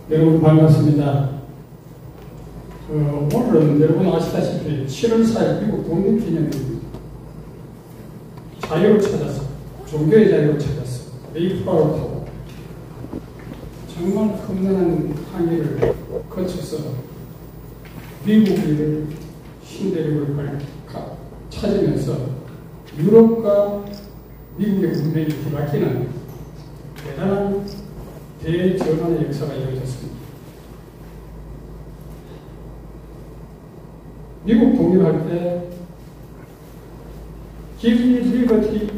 여러분 반갑습니다. 오늘은 여러분 아시다시피 7월 4일 미국 독립기념일입니다. 자유를 찾아서, 종교의 자유를 찾아서 메이플라워를 타고 정말 험난한 항해를 거쳐서 미국을 신대륙을 찾으면서 유럽과 미국의 운명이 뒤바뀌는 대단한 대전환의 역사가 이루어졌습니다. 미국 독립할 때 Give me liberty,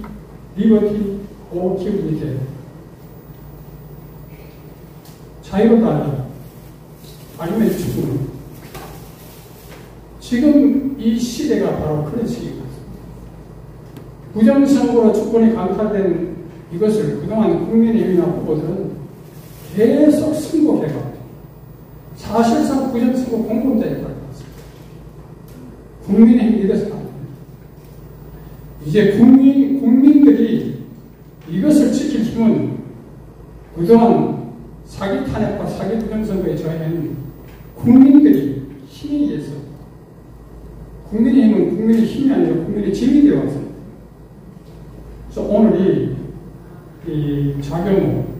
liberty, or give me death. 자유를 달라, 아니면 죽음. 지금 이 시대가 바로 그런 시기입니다. 부정선거로 주권이 강탈된 이것을 그동안 국민의힘이나 후보들은 계속 승복해갑니다. 사실상 부정선거 공범자에 걸렸습니다. 국민의힘이 이것을 안 합니다. 이제 국민들이 이것을 지킬 힘은 그동안 사기 탄핵과 사기 부정선거에 저해낸 국민들이 힘에 의해서, 국민의힘은 국민의 힘이 아니라 국민의 짐이 되어 왔습니다. 그래서 오늘 이 자경호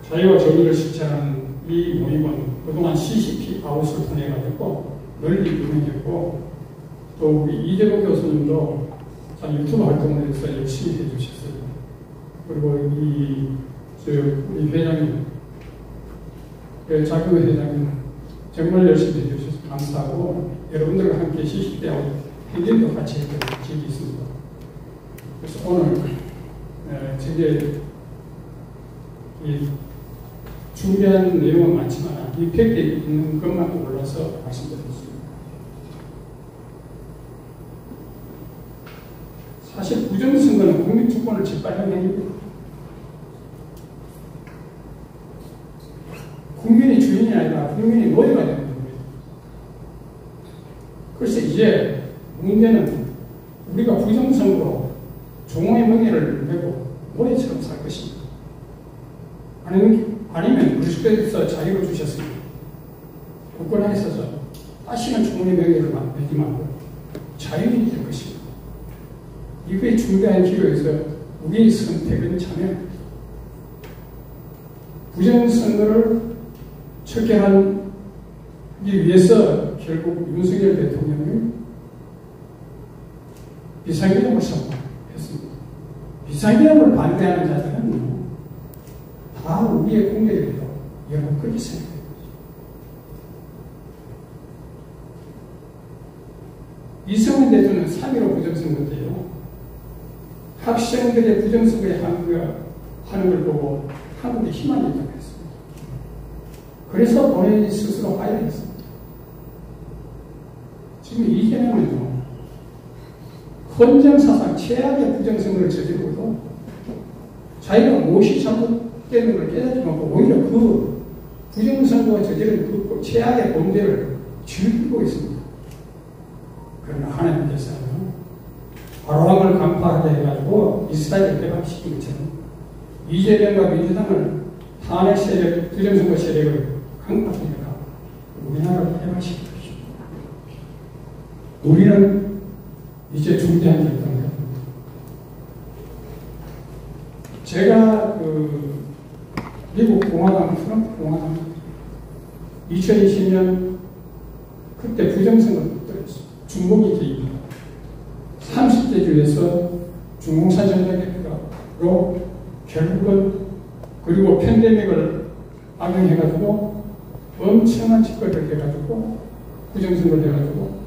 자유와 정의를 실천하는 이 모임은 그동안 CCP 아웃을 통해가지고 널리 유명했고, 또 우리 이재복 교수님도 참 유튜브 활동을 해서 열심히 해주셨어요. 그리고 우리 회장님, 자경호 회장님 정말 열심히 해주셔서 감사하고, 여러분들과 함께 CCP하고 행진도 같이 했던 적이 있습니다. 그래서 오늘 제게 준비한 내용은 많지만 임팩트 있는 것만 골라서 말씀드리겠습니다. 사실 부정선거는 국민주권을 짓밟는 행위입니다. 국민이 주인이 아니라 국민이 노예가 되는 겁니다. 그래서 이제 문제는 우리가 부정선거로 종의 명예를 메고 노예처럼 살 것입니다. 아니면 그리스도에서 자유를 주셨습니다. 국권에 있어서 다시는 종의 명예를 메지 말고 자유인이 될 것입니다. 이거에 중대한 기로에서 우리의 선택은 참여입니다. 부정선거를 척결하기 위해서 결국 윤석열 대통령이 비상계엄을 선포했습니다. 비상계엄을 반대하는 자들은 다 우리의 공격이라고 여러분 그렇게 생각해요. 이승만 대통령은 3.15 부정선거 때요, 학생들의 부정선거에 하는 걸 보고 한국에 희망이 있다고 했습니다. 그래서 본인이 스스로 화해했습니다. 지금 이재명은요, 헌정사상 최악의 부정선거를 저지르고도 자기가 무엇이 잘못되는 걸 깨닫지 않고 오히려 그 부정선거가 저지른 그 최악의 범죄를 즐기고 있습니다. 그러나 하나님께서는 바로왕을 간파하게 해가지고 이스라엘을 대박시킨 것처럼 이재명과 민주당을 탄핵 세력, 부정선거 세력을 강파해가 우리나라를 대박시킬 것입니다. 우리는 이제 중대한 결정을 합니다. 제가 미국 공화당, 트럼프 공화당 2020년 그때 부정선거를 떨었어요. 중국이 개입니다. 30대 주에서 중공산 전략으로 결국은, 그리고 팬데믹을 악용해가지고 엄청난 짓거리를 해가지고 부정선거를 해가지고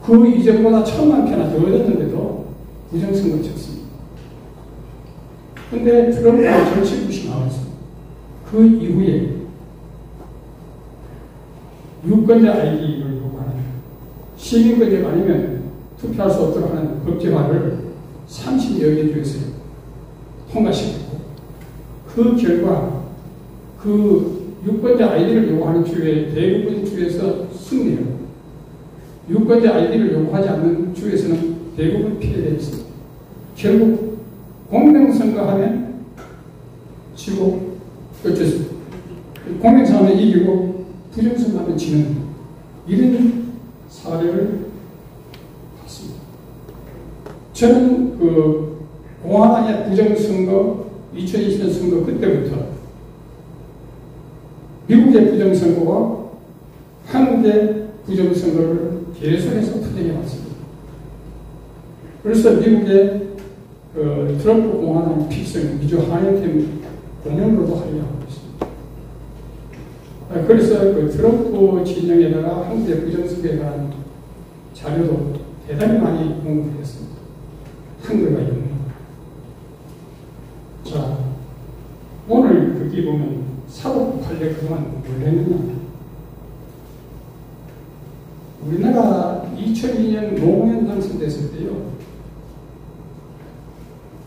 그 이전보다 1000만 표나 더 얻었는데도 부정선거를 쳤습니다. 근데 트럼프가 정치부시 나왔습니다. 그 이후에 유권자 아이디를 요구하는, 시민권자 아니면 투표할 수 없도록 하는 법제화를 30여 개 주에서 통과시켰고, 그 결과 그 유권자 아이디를 요구하는 주에 대부분 주에서 승리하고, 유권자 아이디를 요구하지 않는 주에서는 대부분 피해가 있습니다. 결국 공명선거하면 지고 어쩔 수 선거하면 이기고 부정선거하면 지는 이런 사례를 봤습니다. 저는 그 공화당의 부정선거 2020년 선거 그때부터 미국의 부정선거와 한국의 부정선거를 계속해서 투쟁해 왔습니다. 그래서 미국의 트럼프 공화당 필승 미주 한일팀 공연으로도 활약하고 있습니다. 그래서 그 트럼프 진영에다가 한국의 부정선거에 대한 자료도 대단히 많이 공부했습니다. 한글과 영어. 자, 오늘 거기 보면 사법 판례 그동안 뭘 했느냐. 우리나라 2002년 노무현 당선됐을 때요,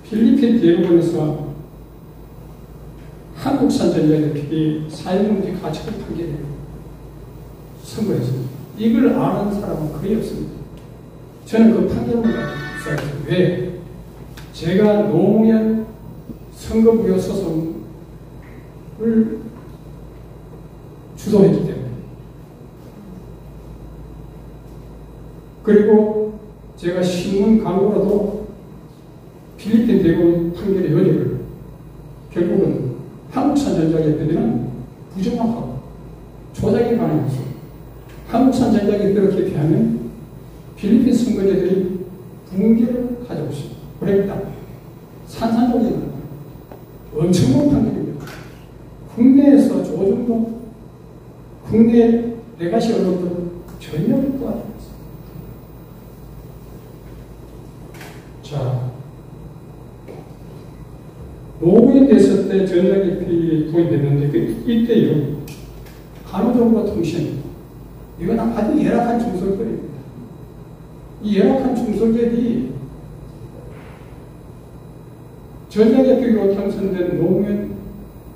필리핀 대법원에서 한국산 전자기업이 사형문제 가처분 판결을 선고했습니다. 이걸 아는 사람은 거의 없습니다. 저는 그 판결을 가지고 있어요. 왜? 제가 노무현 선거부여 소송을 주도했기 때문에. 그리고 제가 신문 광고로도 필리핀 대법원 판결의 여지를 결국은 한국산 전자기업들은 부정하고 조작이 가능해서 한국산 전자기업들을 개폐하면 필리핀 선거제들이 붕괴를 가져오고 있습니다. 그랬다. 산산조각이 엄청난 판결입니다. 국내에서 조정도 국내 레가시 언론들은 전혀 도와주고 있습니다. 자, 노무현 됐을 때 전자기업이 도입됐는데 이때요 한우정보통신 이건 아주 열악한 중소기업입니다. 이 열악한 중소기업이 전자기업으로 당선된 노무현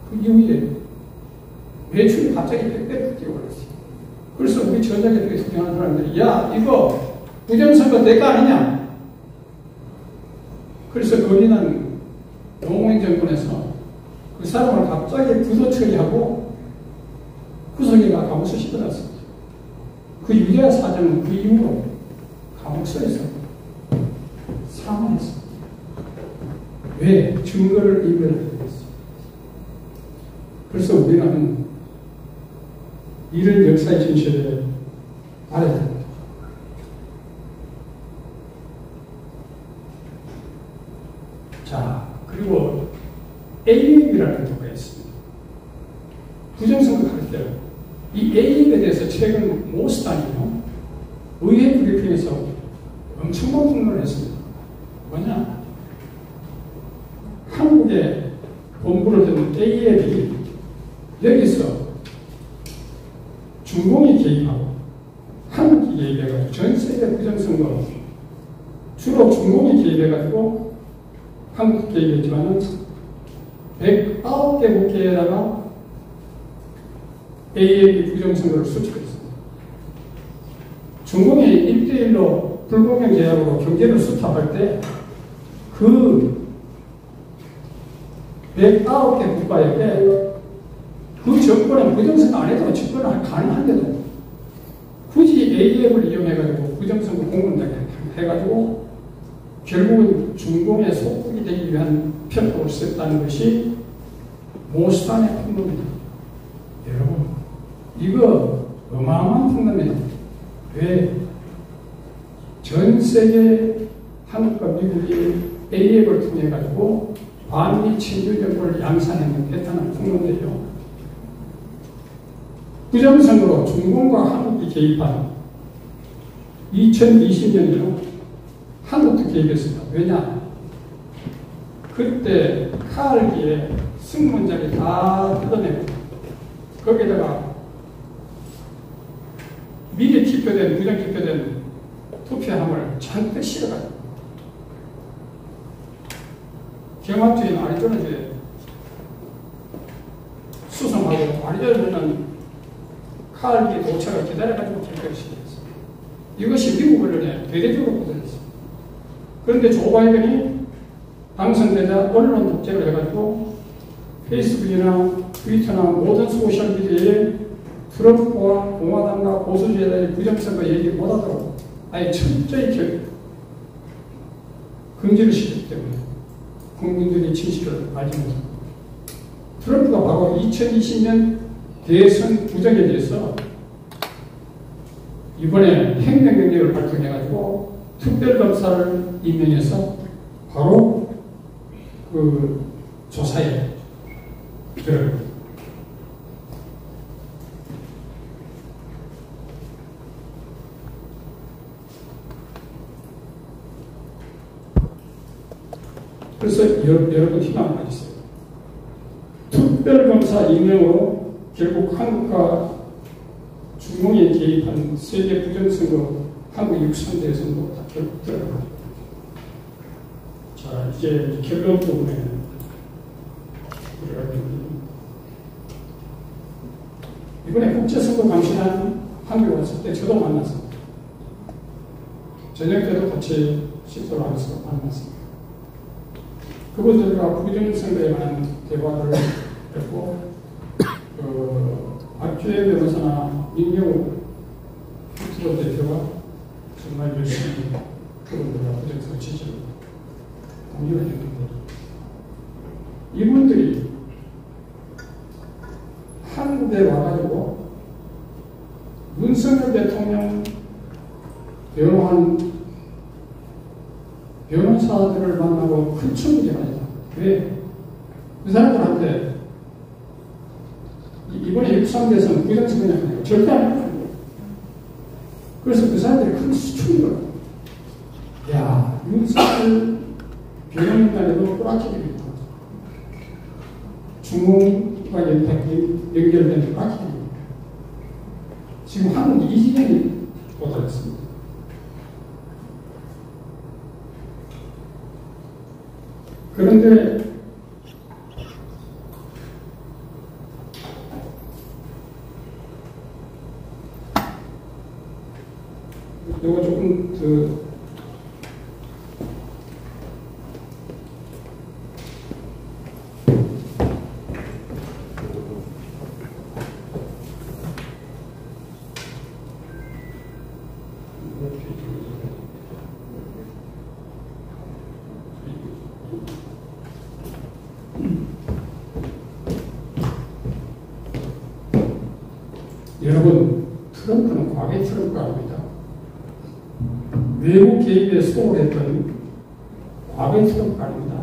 그 이후에 매출이 갑자기 100배로 뛰어올랐어요. 그래서 우리 전자기업에 소개하는 사람들이 야 이거 부정선거 대가 아니냐. 그래서 거기는 노무현 정권에서 그 사람을 갑자기 부도 처리하고 구성이가 감옥서 씹어놨습니다. 그 유재하 사장은 그 이후로 감옥서에서 사망했습니다. 왜? 증거를 인멸하게 됐습니다. 그래서 우리는 이런 역사의 진실을 알아야 됩니다. 자, 그리고 AAB라는 도가 있습니다. 부정선거 할 때 이 AAB에 대해서 최근 모스단이요 의회 브리핑에서 엄청난 폭로를 했습니다. 뭐냐? 한국에 본부를 둔 AAB이 여기서 중공이 개입하고 한국이 개입해가지고 전 세계 부정선거 주로 중공이 개입해가지고 한국 개입했지만은 109개 국회에다가 AAB 부정선거를 수출했습니다. 중공이 1대1로 불공정 제약으로 경제를 수탁할 때 그 109개 국가에게 그 정권은 부정선거 안 해도 집권을 가능한데도 굳이 AAB를 이용해가지고 부정선거 공론장에 해가지고 결국은 중공의 속국이 되기 위한 편법을 썼다는 것이 모스탄의 폭로입니다. 여러분, 이거 어마어마한 폭로입니다. 왜? 전 세계 한국과 미국이 AAB를 통해 가지고 반미 친일 정권을 양산하는 대단한 폭로인데요. 부정선거로 중공과 한국이 개입한 2020년에는 한국도 개입했습니다. 왜냐? 그때 카알기에 승문자리 다 뜯어내고 거기다가 미리 투표된 부정 투표된 투표함을 잔뜩 실어가지고 경합주인 아리조나주에 수송하고 아리조나주는 카알기 도착을 기다려가지고 결정을 시켰습니다. 이것이 미국 언론에 대대적으로 보도됐습니다. 그런데 조 바이든이 당선되자 언론 독재를 해가지고 페이스북이나 트위터나 모든 소셜미디어에 트럼프와 공화당과 보수주의자의 부정선거 얘기 못하도록 아예 철저히 금지를 시켰기 때문에 국민들이 진실을 알지 못합니다. 트럼프가 바로 2020년 대선 부정에 대해서 이번에 행정명령을 발동해가지고 특별검사를 임명해서 바로 그 조사에 들어갑니다. 그래서 여러분 희망을 가지세요. 특별검사 임명으로 결국 한국과 중공에 개입한 세계 부정선거 한국 육선대선도 다 결국 들어갑니다. 자, 이제 결론 부분에 들어가겠습니다. 이번에 국제선거 감시단 한국에 왔을 때 저도 만났습니다. 저녁 때도 같이 식사를 하면서 만났습니다. 그분들과 부정선거에 관한 대화를 했고, 박주혜 변호사나 민경우 유튜브 대표가 정말 열심히 그분들과 부정선거 지지를 공유를 했는데, 이분들이 한국에 와가지고 윤석열 대통령 변호한 변호사들을 만나고 큰 충격이 아니다. 왜? 그 사람들한테 이번에 육상대선 부정선거냐고 절대 안 해요. 그래서 그 사람들이 큰 충격을 받아요. 야, 윤석열 변호인단에도 꼬라치들이 있고 중공과 연결된 꼬라치들이 있고 지금 한국 이지경이 도달했습니다. 그런데 이거 조금 여러분, 트럼프는 과거의 트럼프가 아닙니다. 외국 개입에 소홀했던 과거의 트럼프가 아닙니다.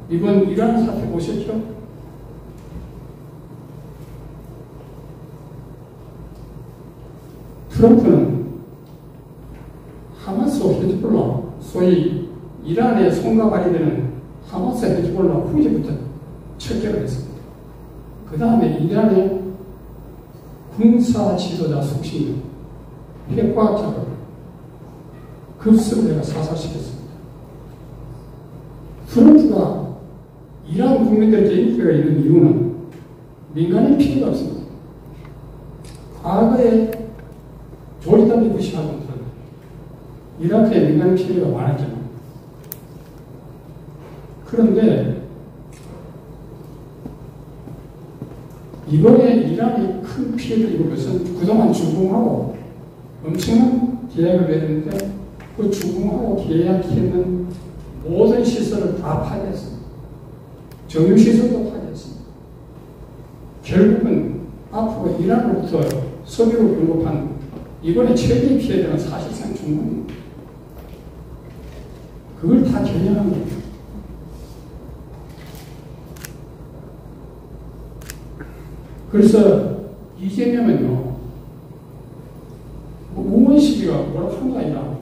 이번 이란 사태 보셨죠? 트럼프는 하마스 헤즈볼라, 소위 이란의 손과 발이 되는 하마스 헤즈볼라 후제부터 철결을 했습니다. 그 다음에 이란의 군사 지도자 숙신 핵과학자를 급습을 해가 사살시켰습니다. 트럼프가 이란 국민들에게 인기가 있는 이유는 민간인 피해가 없습니다. 과거에 조지 W. 부시가 분들은 이라크에 민간인 피해가 많았잖아요. 그런데 이번에 이란이 큰 피해를 입은 것은 그동안 중공하고 엄청난 계약을 맺었는데 그 중공하고 계약했는 모든 시설을 다 파괴했습니다. 정유시설도 파괴했습니다. 결국은 앞으로 이란으로부터 석유를 공급한 이번에 최대의 피해자는 사실상 중공입니다. 그걸 다 겨냥한 겁니다. 그래서 이재명은요, 우원 시비가 뭐라고 한 게 아니라,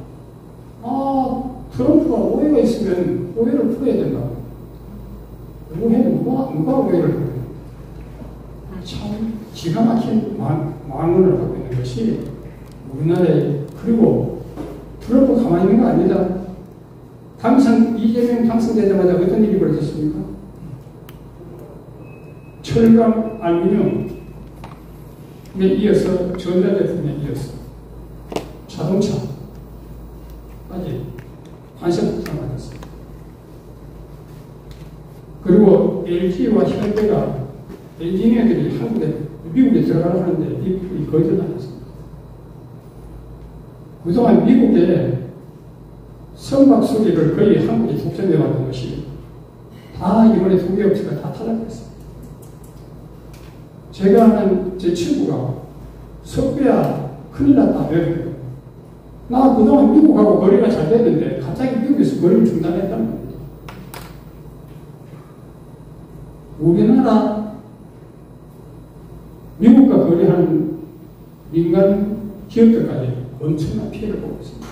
트럼프가 오해가 있으면 오해를 풀어야 된다. 오해는 누가 오해를 풀어야 된다. 참 기가 막힌 망언을 하고 있는 것이 우리나라에, 그리고 트럼프 가만히 있는 거 아니다. 이재명 당선되자마자 어떤 일이 벌어졌습니까? 철강, 알루미늄에 이어서 전자제품에 이어서 자동차까지 관세부터 맞았습니다. 그리고 LG와 현대가 엔지니어들이 미국에 들어가려는데 미국이 거절하였습니다. 그동안 미국의 선박 수리를 거의 한국이 독점해왔던 것이 다 이번에 두 개 업체가 다 탈락했습니다. 제가 아는 제 친구가 석배야 큰일 났다. 왜? 나 그동안 미국하고 거리가 잘 됐는데 갑자기 미국에서 거리를 중단했다는 겁니다. 우리나라 미국과 거래하는 민간 기업들까지 엄청난 피해를 보고 있습니다.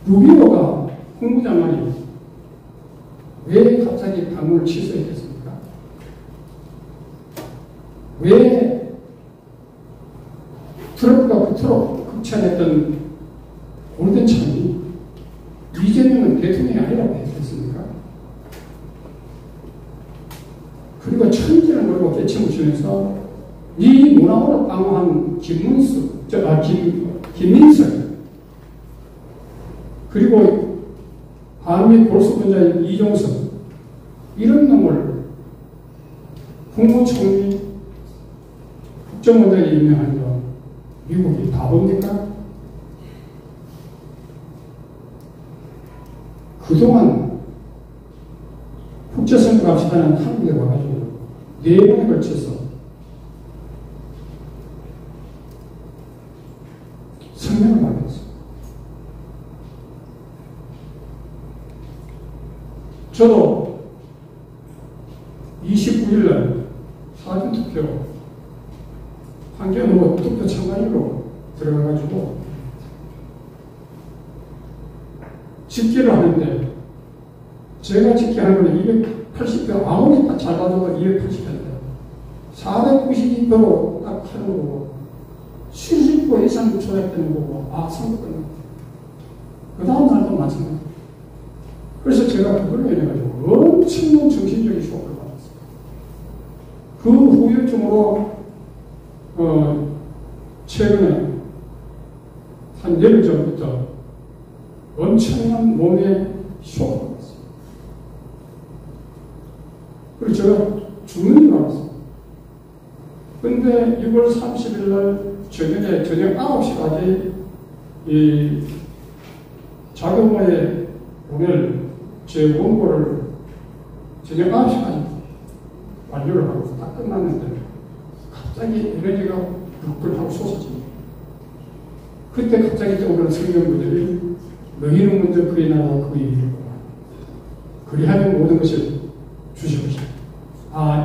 루비오가 국무장관이 왜 갑자기 방문을 취소했겠습니까? 왜 트럼프가 그토록 극찬했던 골든참이 이재명은 대통령이 아니라고 했겠습니까? 그리고 천지를 모르고 개칭을 주면서 이 문화원을 방어한 김민석 그리고 한미 골수분자인 이종석 이런 놈을 국무총리 국정원장이 임명한 거 미국이 바보입니까? 그동안 국제선거 갑시다는 한국에 와가지고 4번에 걸쳐서 성명을 발표했어요. 저도 29일날 사전투표 황교안 후보 투표 참관인으로 들어가가지고 집계를 하는데 제가 집계하는 거는 280표 아무리 다 잡아줘도 280표인데 492표로 딱 하는 거고 70표 이상 조작되는 거고 선거 끝났다. 그 다음 날도 마찬가지. 그래서 제가 그걸로 인해가지고 엄청난 정신적인 쇼크를 받았어요. 그 후유증으로 최근에 한 열흘 전부터 엄청난 몸에 쇼크를 받았어요. 그리고 제가 죽는 줄 알았어요. 근데 6월 30일 날 저녁 9시까지 이 자경모에 오늘 제 원고를 저녁 9시까지 완료를 하고 딱 끝났는데 갑자기 에너지가 불끈하고 솟아집니다. 그때 갑자기 떠오르는 성경구들이 너희는 먼저 그의 나라와 그의 일을 보라. 그리하면 모든 것을 주시옵시다.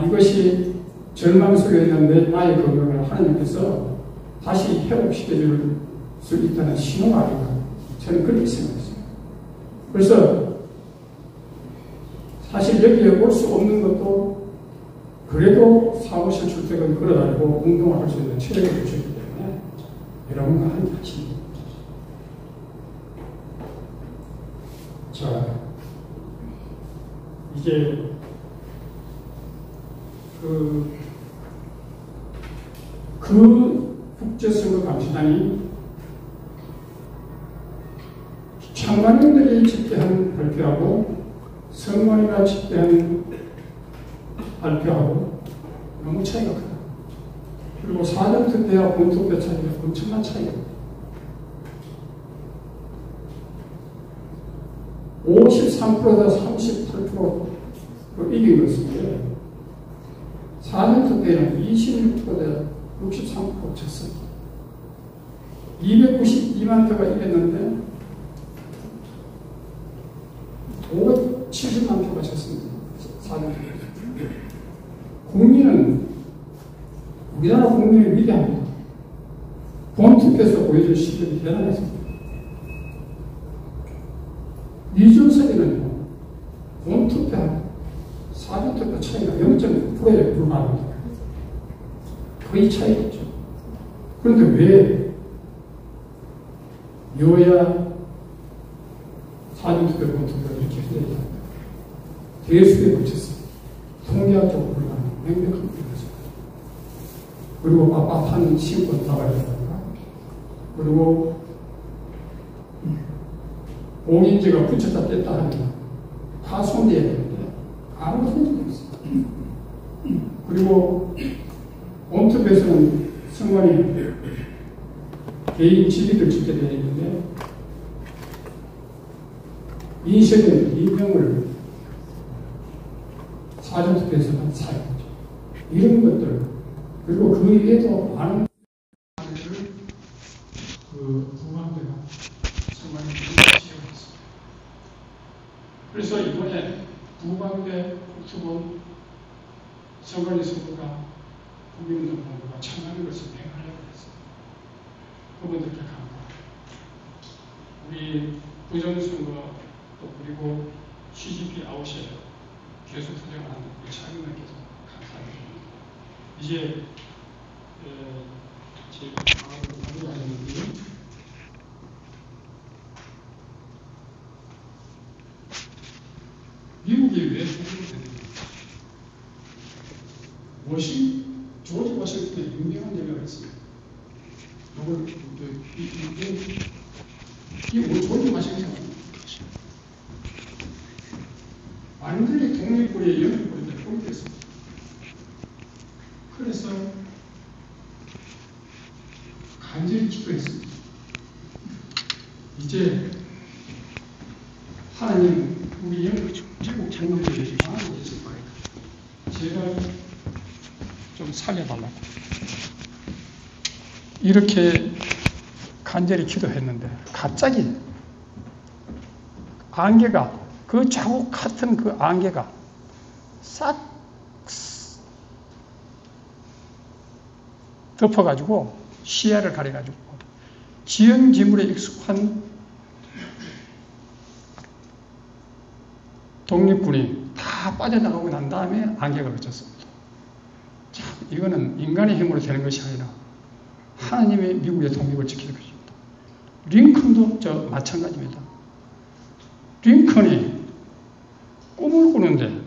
이것이 절망 속에 있는 나의 건강을 하나님께서 다시 회복시켜줄 수 있다는 신호가 아닌가. 저는 그렇게 생각했어요. 그래서 사실 여기에 올 수 없는 것도 그래도 사무실 출퇴근 걸어다니고 운동을 할 수 있는 체력을 주셨기 때문에 여러분과 함께 하십니다. 자, 이제 그 국제선거 감시단이 참관인들이 집계한 발표하고 선관위가 집계한 발표하고 너무 차이가 크다. 그리고 사전투표와 본투표 차이가 엄청난 차이가 있다. 53%다 38%로 이긴 것인데 사전투표에는 26%대 63% 졌습니다. 292만 표가 이겼는데 570만 표가 졌습니다. 사전투표. 국민은 우리나라 국민이 위대합니다. 본투표에서 보여줄 실력이 대단했습니다. 이준석이는요, 본투표하고 사전투표 차이가 0.9%에 불과합니다. 거의 차이겠죠. 그런데 왜 여야 사전투표, 본투표가 이렇게 흔들리냐? 대수에 걸쳤어요. 통계학적으로 불가능, 명백한 문제죠. 그리고 빳빳한 신권 나가려다가, 그리고 공인제가 붙였다 뺐다 하면 다 손대야 되는데 아무 소용이 없어요. 그리고 온투에서는 성관이 개인 지위를 짓게 되어 있는데 인쇄된 인명을 사전투표에서는 사용하죠. 이런 것들 그리고 그 외에도 많은 그 부관대가 성관이 지어졌습니다. 그래서 이번에 부관대 국수본 성관이 선거가 국민운동본부가 청하는 것을 행하려고 했습니다. 그분들께 감사합니다. 우리 부정선거 또 그리고 CGP 아웃에 계속 투쟁하는 우리 차장님께서 감사드립니다. 이제 제가 방법을 마무리하는데 미국이 왜 소송이 되는가? 조지 워싱턴의 유명한 얘기가 있습니다. 이걸 이 조지 워싱턴은 완전히 독립군의 영향권을 포기했습니다. 그래서 간절히 기도했습니다. 이제 하나님 우리 미국 젊은이들이 망하고 있을 거예요. 제가 좀 살려달라고 이렇게 간절히 기도했는데 갑자기 안개가 그 자국 같은 그 안개가 싹 덮어가지고 시야를 가려가지고 지형지물에 익숙한 독립군이 다 빠져나가고 난 다음에 안개가 그쳤습니다. 참 이거는 인간의 힘으로 되는 것이 아니라 하나님의 미국의 독립을 지킬 것입니다. 링컨도 마찬가지입니다. 링컨이 꿈을 꾸는데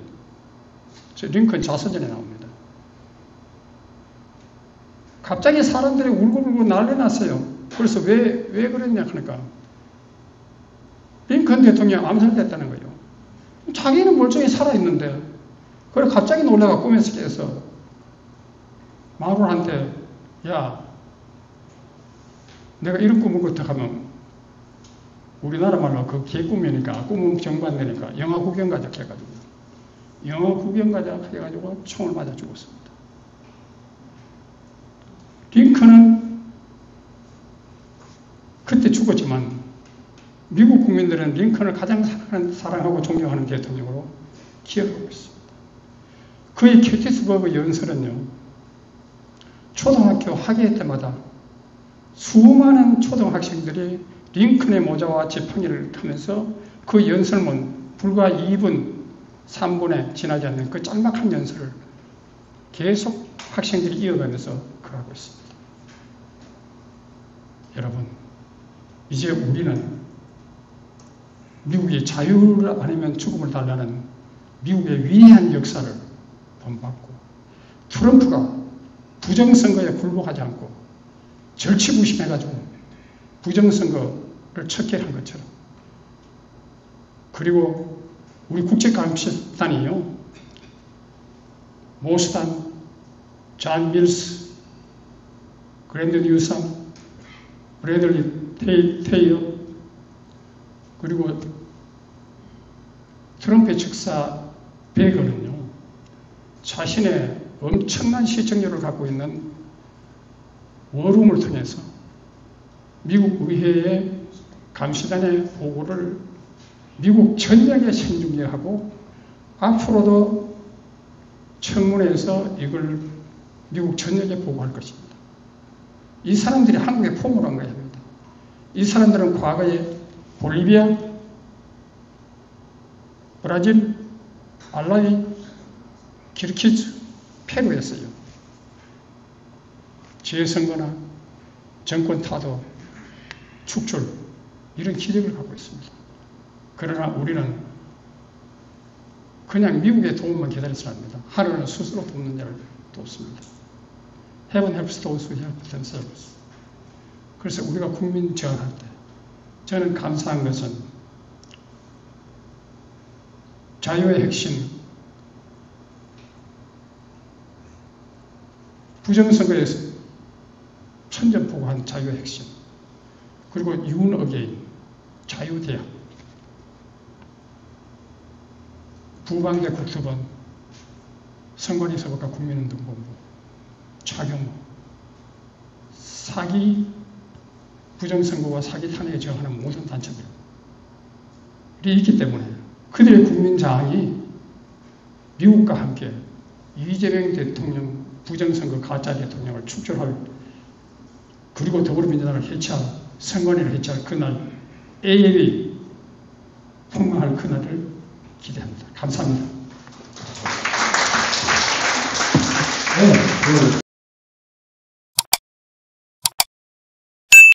링컨 자서전에 나옵니다. 갑자기 사람들이 울고불고 난리 났어요. 그래서 왜 그랬냐 하니까 링컨 대통령 암살됐다는 거예요. 자기는 멀쩡히 살아있는데 그래 갑자기 놀라가 꿈에서 깨서 마루한테 야 내가 이런 꿈을 꿨다 하면 우리나라 말로 그 개꿈이니까 꿈은 정반대니까 영화 구경 가자 해가지고 영화 구경 가자 해가지고 총을 맞아 죽었습니다. 링컨은 그때 죽었지만 미국 국민들은 링컨을 가장 사랑하고 존경하는 대통령으로 기억하고 있습니다. 그의 게티스버그 연설은요, 초등학교 학예 때마다 수많은 초등학생들이 링컨의 모자와 지팡이를 타면서 그 연설문 불과 2분, 3분에 지나지 않는 그 짤막한 연설을 계속 학생들이 이어가면서 그러고 있습니다. 여러분, 이제 우리는 미국이 자유를 아니면 죽음을 달라는 미국의 위대한 역사를 본받고 트럼프가 부정선거에 굴복하지 않고 절치부심해가지고 부정선거를 척결한 것처럼 그리고 우리 국제감시단이요 모스단, 존 밀스, 그랜드 뉴섬, 브래들리 테이어 그리고 트럼프의 측사 베거는요 자신의 엄청난 시청률을 갖고 있는 워룸을 통해서 미국 의회의 감시단의 보고를 미국 전역에 생중계하고 앞으로도 청문회에서 이걸 미국 전역에 보고할 것입니다. 이 사람들이 한국에 포문한 거야 합니다. 이 사람들은 과거에 볼리비아, 브라질, 말라위, 키르키즈, 페루였어요. 재선거나 정권 타도 축출 이런 기력을 갖고 있습니다. 그러나 우리는 그냥 미국의 도움만 기다려서는 안 됩니다. 하나님은 스스로 돕는 자를 돕습니다. Heaven helps those who help themselves. 그래서 우리가 국민 지원할 때 저는 감사한 것은 자유의 핵심 부정선거에서 천전포고한 자유의 핵심, 그리고 윤어게인 자유대학, 부방대 국수본, 선관위 서버과 국민운동본부, 차경모, 사기 부정선거와 사기 탄핵에 저항하는 모든 단체들이 있기 때문에 그들의 국민저항이 미국과 함께 이재명 대통령 부정선거 가짜 대통령을 축출할, 그리고 더불어민주당을 해체할, 선관위를 해체할 그날 AL이 폭망할 그날을 기대합니다. 감사합니다. 네.